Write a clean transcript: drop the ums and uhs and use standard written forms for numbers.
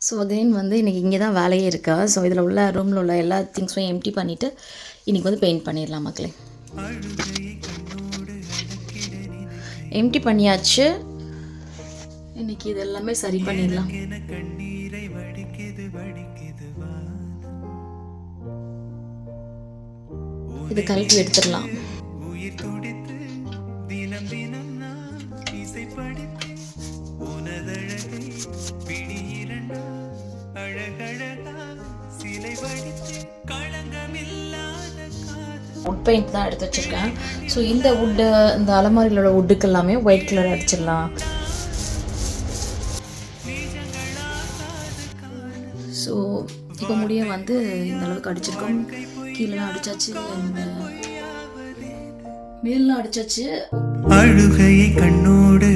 So again வந்து இன்றைக்கி இங்கே தான் வேலையே இருக்கா. ஸோ இதில் உள்ள ரூமில் உள்ள எல்லா திங்ஸையும் எம்டி பண்ணிவிட்டு இன்றைக்கி வந்து பெயிண்ட் பண்ணிடலாம் மக்களே. எம்டி பண்ணியாச்சு. இன்றைக்கி இது எல்லாமே சரி பண்ணிடலாம். இது கழட்டி எடுத்துடலாம். வுட் பெயிண்ட் தான் எடுத்து வச்சுருக்கேன். ஸோ இந்த வுட்டு, இந்த அலமாரிகளோட வுட்டுக்கு எல்லாமே ஒயிட் கலர் அடிச்சிடலாம். ஸோ இப்போ முடிய வந்து இந்த அளவுக்கு அடிச்சிருக்கோம். கீழெலாம் அடித்தாச்சு, மேலாம் அடித்தாச்சு. அழுகையை கண்ணோடு